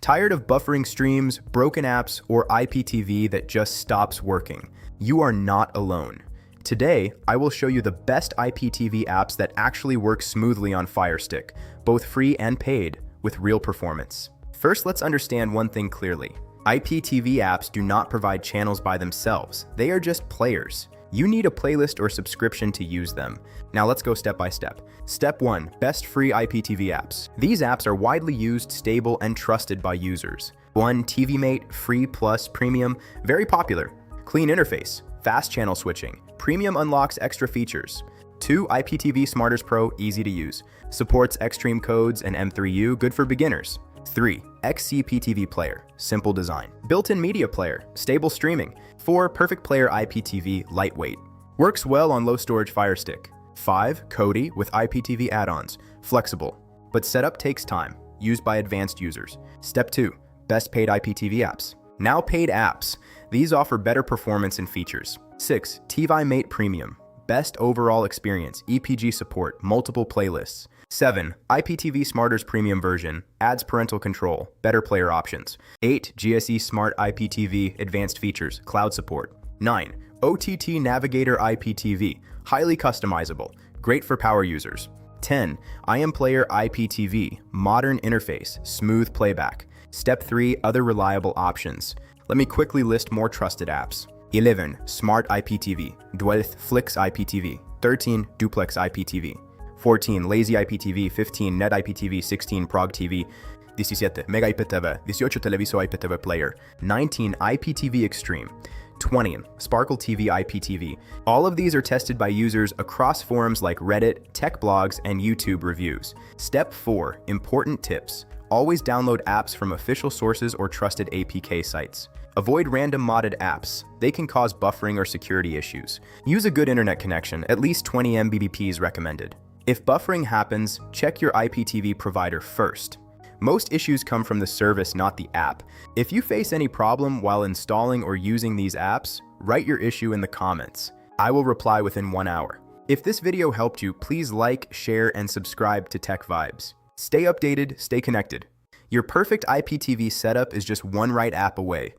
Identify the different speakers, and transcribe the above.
Speaker 1: Tired of buffering streams, broken apps, or IPTV that just stops working? You are not alone. Today, I will show you the best IPTV apps that actually work smoothly on Firestick, both free and paid, with real performance. First, let's understand one thing clearly. IPTV apps do not provide channels by themselves. They are just players. You need a playlist or subscription to use them. Now let's go step by step. Step 1. Best free IPTV apps. These apps are widely used, stable, and trusted by users. 1. TVMate, Free Plus Premium, very popular. Clean interface, fast channel switching. Premium unlocks extra features. 2. IPTV Smarters Pro, easy to use. Supports Extreme codes and M3U, good for beginners. 3. XCPTV Player, simple design. Built-in media player, stable streaming. 4. Perfect Player IPTV, lightweight. Works well on low storage Firestick. 5. Kodi with IPTV add-ons, flexible, but setup takes time, used by advanced users. Step 2. Best paid IPTV apps. Now paid apps. These offer better performance and features. 6. TVMate Premium, best overall experience, EPG support, multiple playlists. 7. IPTV Smarters Premium version, adds parental control, better player options. 8. GSE Smart IPTV, advanced features, cloud support. 9. OTT Navigator IPTV, highly customizable, great for power users. 10. IMPlayer IPTV, modern interface, smooth playback. Step 3. Other reliable options. Let me quickly list more trusted apps. 11. Smart IPTV, 12. Flix IPTV, 13. Duplex IPTV. 14. Lazy IPTV, 15. Net IPTV, 16. Prog TV, 17. Mega IPTV, 18. Televiso IPTV Player, 19. IPTV Extreme, 20. Sparkle TV IPTV. All of these are tested by users across forums like Reddit, tech blogs, and YouTube reviews. Step 4. Important tips. Always download apps from official sources or trusted APK sites. Avoid random modded apps. They can cause buffering or security issues. Use a good internet connection, at least 20 Mbps recommended. If buffering happens, check your IPTV provider first. Most issues come from the service, not the app. If you face any problem while installing or using these apps, write your issue in the comments. I will reply within 1 hour. If this video helped you, please like, share, and subscribe to Tech Vibes. Stay updated, stay connected. Your perfect IPTV setup is just one right app away.